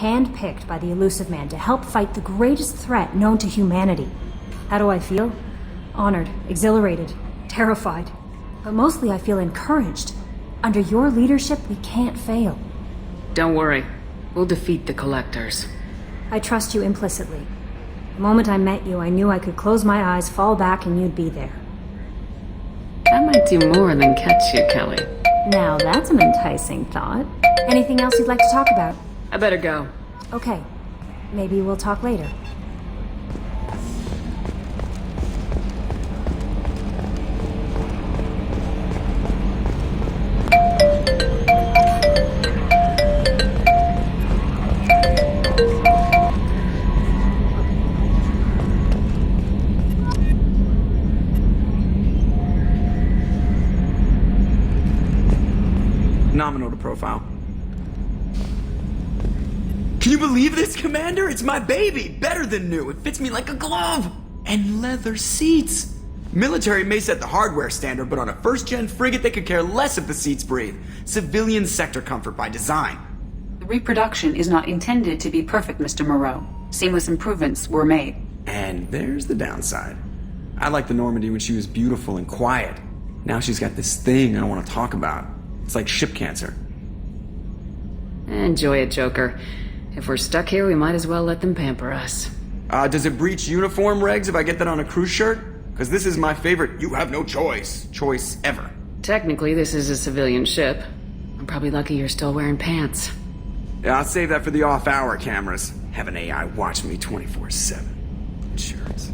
handpicked by the elusive man to help fight the greatest threat known to humanity. How do I feel? Honored, exhilarated, terrified. But mostly I feel encouraged. Under your leadership, we can't fail. Don't worry. We'll defeat the collectors. I trust you implicitly. The moment I met you, I knew I could close my eyes, fall back, and you'd be there. I might do more than catch you, Kelly. Now that's an enticing thought. Anything else you'd like to talk about? I better go. Okay. Maybe we'll talk later. Nominal to profile. Can you believe this, Commander? It's my baby! Better than new. It fits me like a glove! And leather seats! Military may set the hardware standard, but on a first-gen frigate they could care less if the seats breathe. Civilian sector comfort by design. The reproduction is not intended to be perfect, Mr. Moreau. Seamless improvements were made. And there's the downside. I liked the Normandy when she was beautiful and quiet. Now she's got this thing I want to talk about. It's like ship cancer. Enjoy it, Joker. If we're stuck here, we might as well let them pamper us. Does it breach uniform regs if I get that on a cruise shirt? Because this is my favorite you have no choice ever. Technically, this is a civilian ship. I'm probably lucky you're still wearing pants. Yeah, I'll save that for the off-hour cameras. Have an AI watch me 24/7. Insurance.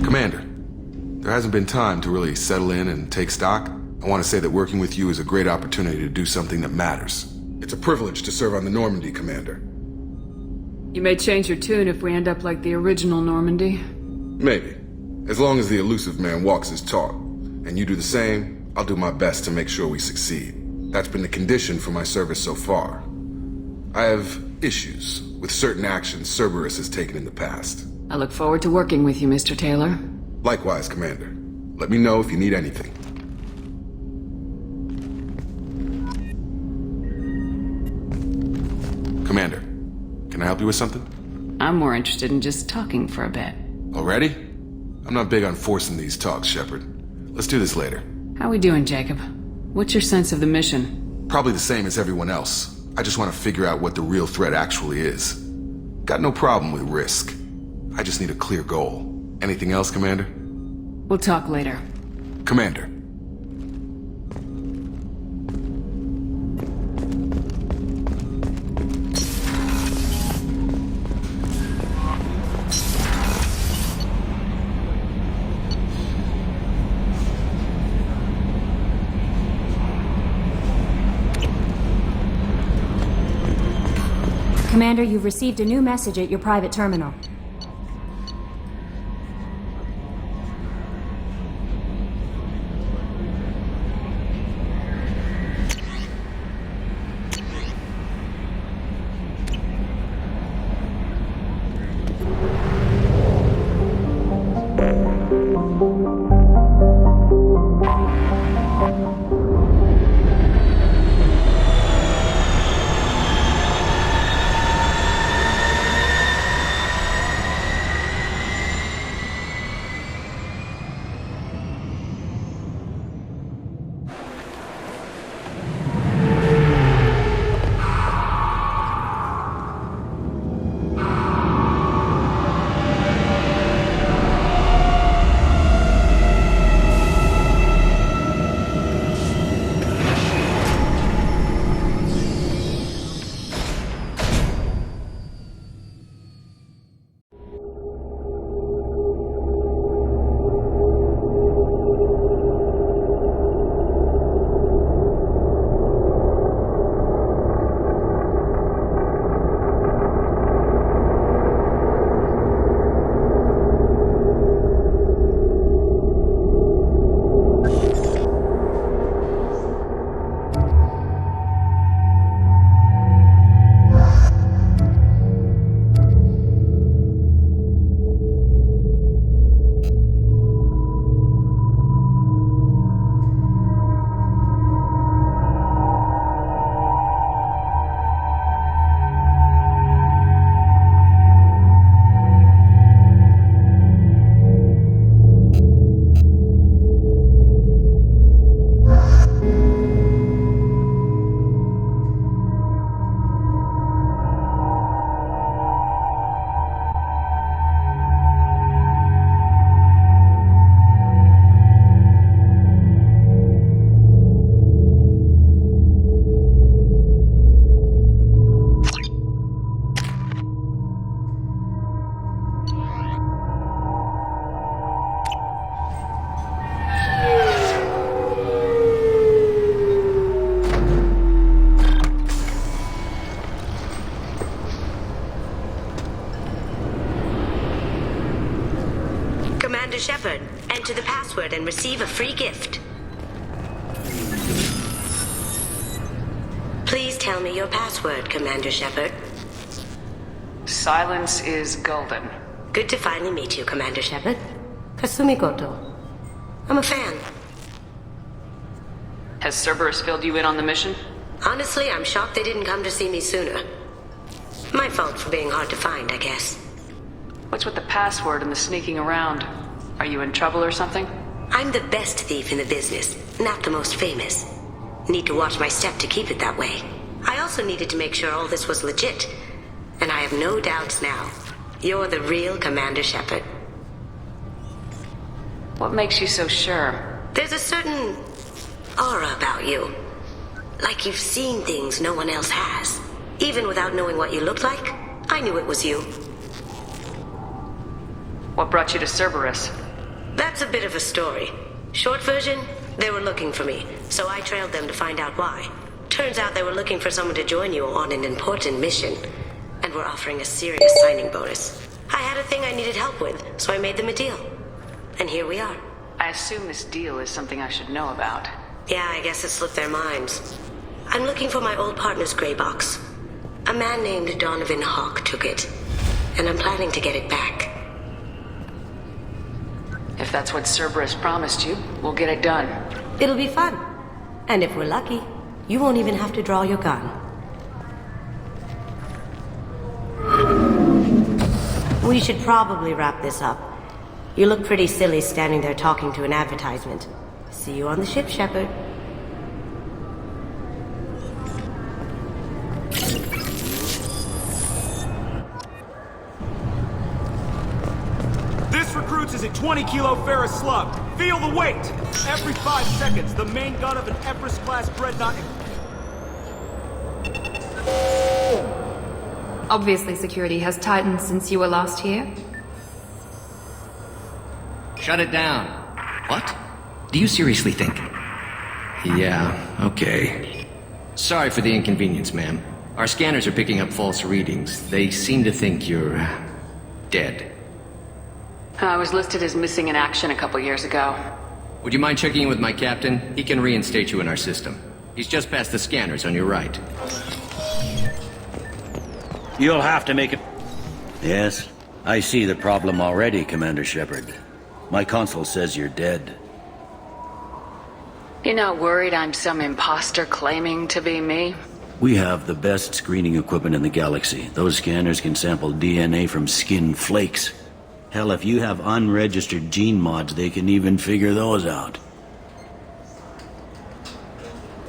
Commander, there hasn't been time to really settle in and take stock. I want to say that working with you is a great opportunity to do something that matters. It's a privilege to serve on the Normandy, Commander. You may change your tune if we end up like the original Normandy. Maybe. As long as the elusive man walks his talk, and you do the same, I'll do my best to make sure we succeed. That's been the condition for my service so far. I have issues with certain actions Cerberus has taken in the past. I look forward to working with you, Mr. Taylor. Likewise, Commander. Let me know if you need anything. Commander, can I help you with something? I'm more interested in just talking for a bit. Already? I'm not big on forcing these talks, Shepard. Let's do this later. How we doing, Jacob? What's your sense of the mission? Probably the same as everyone else. I just want to figure out what the real threat actually is. Got no problem with risk. I just need a clear goal. Anything else, Commander? We'll talk later. Commander. Commander, you've received a new message at your private terminal. password and receive a free gift. Please tell me your password, Commander Shepard. Silence is golden. Good to finally meet you, Commander Shepard. Kasumi Goto. I'm a fan. Has Cerberus filled you in on the mission? Honestly, I'm shocked they didn't come to see me sooner. My fault for being hard to find, I guess. What's with the password and the sneaking around? Are you in trouble or something? I'm the best thief in the business, not the most famous. Need to watch my step to keep it that way. I also needed to make sure all this was legit. And I have no doubts now. You're the real Commander Shepard. What makes you so sure? There's a certain aura about you. Like you've seen things no one else has. Even without knowing what you looked like, I knew it was you. What brought you to Cerberus? That's a bit of a story. Short version, they were looking for me, so I trailed them to find out why. Turns out they were looking for someone to join you on an important mission, and were offering a serious signing bonus. I had a thing I needed help with, so I made them a deal. And here we are. I assume this deal is something I should know about. Yeah, I guess it slipped their minds. I'm looking for my old partner's gray box. A man named Donovan Hawk took it, and I'm planning to get it back. If that's what Cerberus promised you, we'll get it done. It'll be fun. And if we're lucky, you won't even have to draw your gun. We should probably wrap this up. You look pretty silly standing there talking to an advertisement. See you on the ship, Shepard. This recruits is a 20-kilo ferrous slug. Feel the weight! Every 5 seconds, the main gun of an Everest-class dreadnought... Obviously, security has tightened since you were last here. Shut it down. What? Do you seriously think? Yeah, okay. Sorry for the inconvenience, ma'am. Our scanners are picking up false readings. They seem to think you're... dead. I was listed as missing in action a couple years ago. Would you mind checking in with my captain? He can reinstate you in our system. He's just past the scanners on your right. You'll have to make it... Yes, I see the problem already, Commander Shepard. My console says you're dead. You're not worried I'm some imposter claiming to be me? We have the best screening equipment in the galaxy. Those scanners can sample DNA from skin flakes. Hell, if you have unregistered gene mods, they can even figure those out.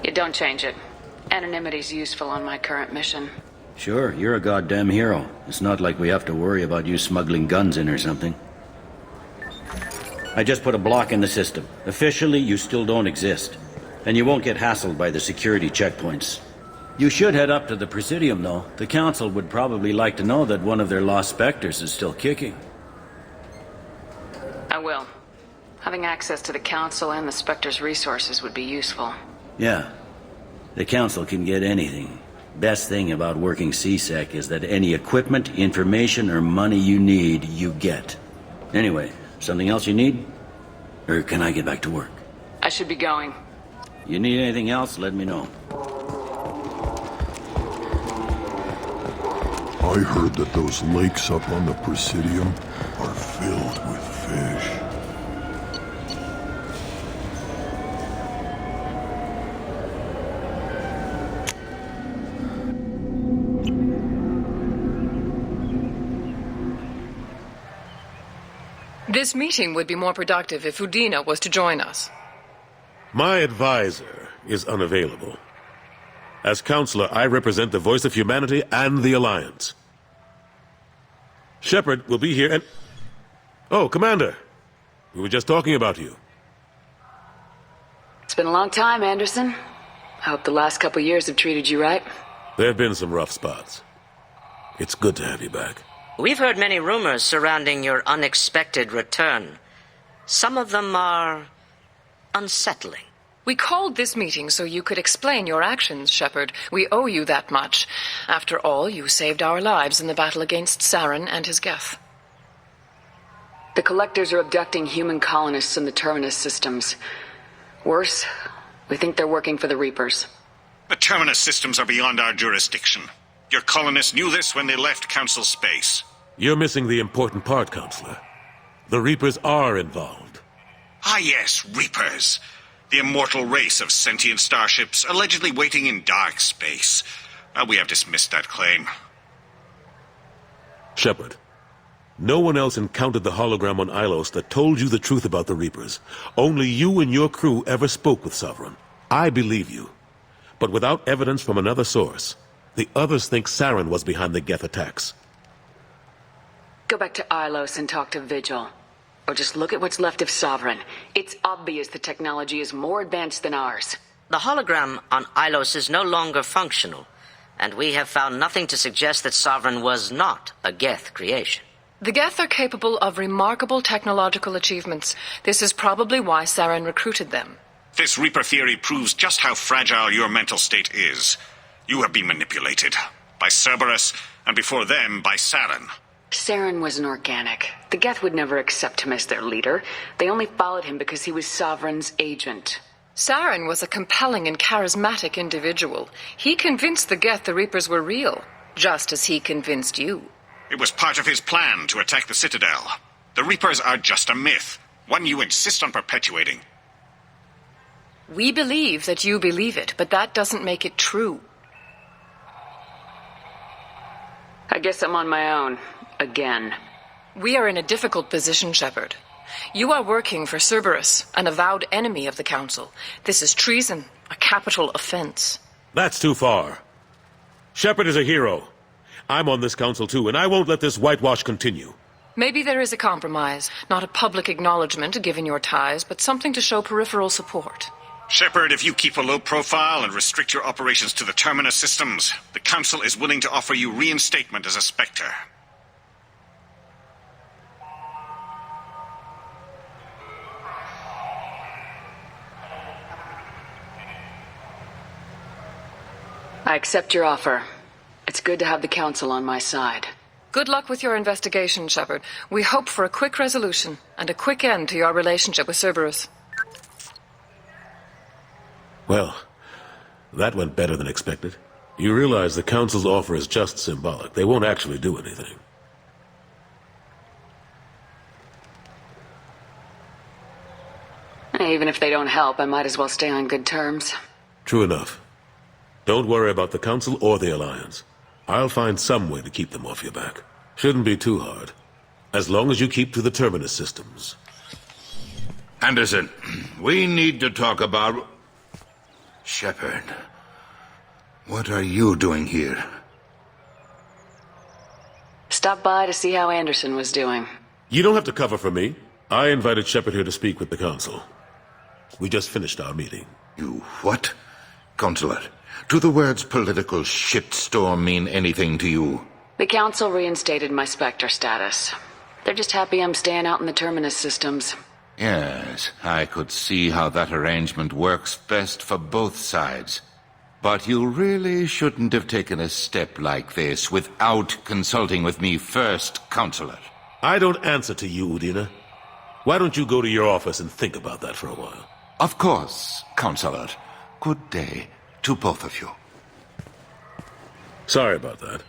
You don't change it. Anonymity's useful on my current mission. Sure, you're a goddamn hero. It's not like we have to worry about you smuggling guns in or something. I just put a block in the system. Officially, you still don't exist. And you won't get hassled by the security checkpoints. You should head up to the Presidium, though. The Council would probably like to know that one of their lost specters is still kicking. I will. Having access to the Council and the Spectre's resources would be useful. Yeah. The Council can get anything. Best thing about working CSEC is that any equipment, information, or money you need, you get. Anyway, something else you need? Or can I get back to work? I should be going. You need anything else, let me know. I heard that those lakes up on the Presidium are filled with fish. This meeting would be more productive if Udina was to join us. My advisor is unavailable. As counselor, I represent the voice of humanity and the Alliance. Shepard will be here and... Oh, Commander. We were just talking about you. It's been a long time, Anderson. I hope the last couple years have treated you right. There have been some rough spots. It's good to have you back. We've heard many rumors surrounding your unexpected return. Some of them are unsettling. We called this meeting so you could explain your actions, Shepard. We owe you that much. After all, you saved our lives in the battle against Saren and his Geth. The collectors are abducting human colonists in the Terminus systems. Worse, we think they're working for the Reapers. The Terminus systems are beyond our jurisdiction. Your colonists knew this when they left Council space. You're missing the important part, Counselor. The Reapers are involved. Ah yes, Reapers. The immortal race of sentient starships allegedly waiting in dark space. We have dismissed that claim. Shepard, no one else encountered the hologram on Ilos that told you the truth about the Reapers. Only you and your crew ever spoke with Sovereign. I believe you. But without evidence from another source, the others think Saren was behind the Geth attacks. Go back to Ilos and talk to Vigil. Or just look at what's left of Sovereign. It's obvious the technology is more advanced than ours. The hologram on Ilos is no longer functional, and we have found nothing to suggest that Sovereign was not a Geth creation. The Geth are capable of remarkable technological achievements. This is probably why Saren recruited them. This Reaper theory proves just how fragile your mental state is. You have been manipulated. By Cerberus, and before them, by Saren. Saren was an organic. The Geth would never accept him as their leader. They only followed him because he was Sovereign's agent. Saren was a compelling and charismatic individual. He convinced the Geth the Reapers were real, just as he convinced you. It was part of his plan to attack the Citadel. The Reapers are just a myth, one you insist on perpetuating. We believe that you believe it, but that doesn't make it true. I guess I'm on my own. Again. We are in a difficult position, Shepard. You are working for Cerberus, an avowed enemy of the Council. This is treason, a capital offense. That's too far. Shepard is a hero. I'm on this council too, and I won't let this whitewash continue. Maybe there is a compromise. Not a public acknowledgement given your ties, but something to show peripheral support. Shepard, if you keep a low profile and restrict your operations to the Terminus systems, the Council is willing to offer you reinstatement as a Spectre. I accept your offer. It's good to have the Council on my side. Good luck with your investigation, Shepard. We hope for a quick resolution and a quick end to your relationship with Cerberus. Well, that went better than expected. You realize the Council's offer is just symbolic. They won't actually do anything. Even if they don't help, I might as well stay on good terms. True enough. Don't worry about the Council or the Alliance. I'll find some way to keep them off your back. Shouldn't be too hard. As long as you keep to the Terminus systems. Anderson, we need to talk about... Shepard, what are you doing here? Stop by to see how Anderson was doing. You don't have to cover for me. I invited Shepard here to speak with the Council. We just finished our meeting. You what? Counselor, do the words political shitstorm mean anything to you? The Council reinstated my Spectre status. They're just happy I'm staying out in the Terminus systems. Yes, I could see how that arrangement works best for both sides. But you really shouldn't have taken a step like this without consulting with me first, Counselor. I don't answer to you, Udina. Why don't you go to your office and think about that for a while? Of course, Counselor. Good day to both of you. Sorry about that.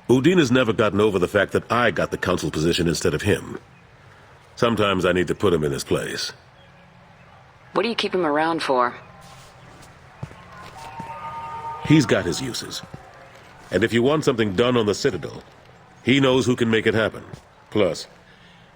Udina's never gotten over the fact that I got the Council position instead of him. Sometimes I need to put him in his place. What do you keep him around for? He's got his uses. And if you want something done on the Citadel, he knows who can make it happen. Plus,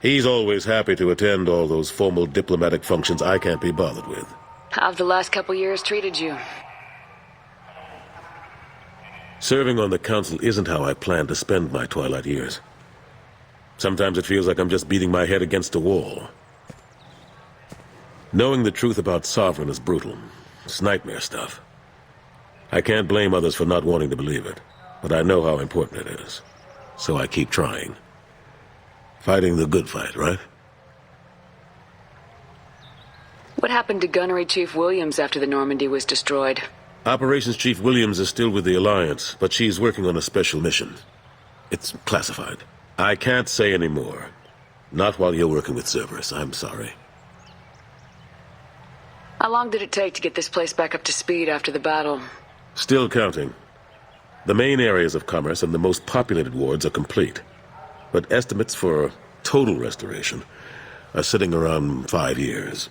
he's always happy to attend all those formal diplomatic functions I can't be bothered with. How have the last couple years treated you? Serving on the Council isn't how I plan to spend my twilight years. Sometimes it feels like I'm just beating my head against a wall. Knowing the truth about Sovereign is brutal. It's nightmare stuff. I can't blame others for not wanting to believe it, but I know how important it is. So I keep trying. Fighting the good fight, right? What happened to Gunnery Chief Williams after the Normandy was destroyed? Operations Chief Williams is still with the Alliance, but she's working on a special mission. It's classified. I can't say any more. Not while you're working with Cerberus, I'm sorry. How long did it take to get this place back up to speed after the battle? Still counting. The main areas of commerce and the most populated wards are complete. But estimates for total restoration are sitting around 5 years.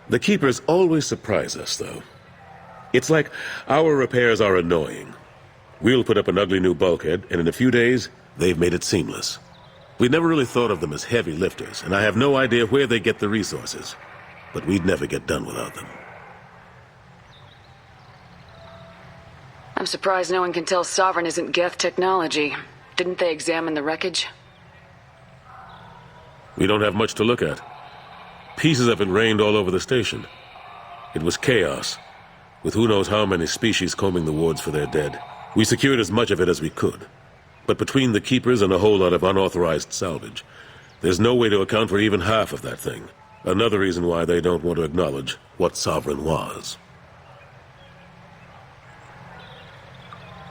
The Keepers always surprise us, though. It's like our repairs are annoying. We'll put up an ugly new bulkhead, and in a few days, they've made it seamless. We never really thought of them as heavy lifters, and I have no idea where they get the resources. But we'd never get done without them. I'm surprised no one can tell Sovereign isn't Geth technology. Didn't they examine the wreckage? We don't have much to look at. Pieces of it rained all over the station. It was chaos, with who knows how many species combing the wards for their dead. We secured as much of it as we could. But between the Keepers and a whole lot of unauthorized salvage, there's no way to account for even half of that thing. Another reason why they don't want to acknowledge what Sovereign was.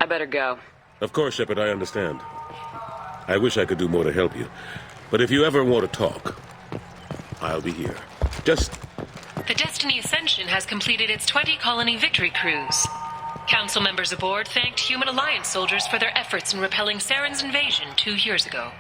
I better go. Of course, Shepard, I understand. I wish I could do more to help you. But if you ever want to talk, I'll be here. Just... The Destiny Ascension has completed its 20-colony victory cruise. Council members aboard thanked Human Alliance soldiers for their efforts in repelling Saren's invasion 2 years ago.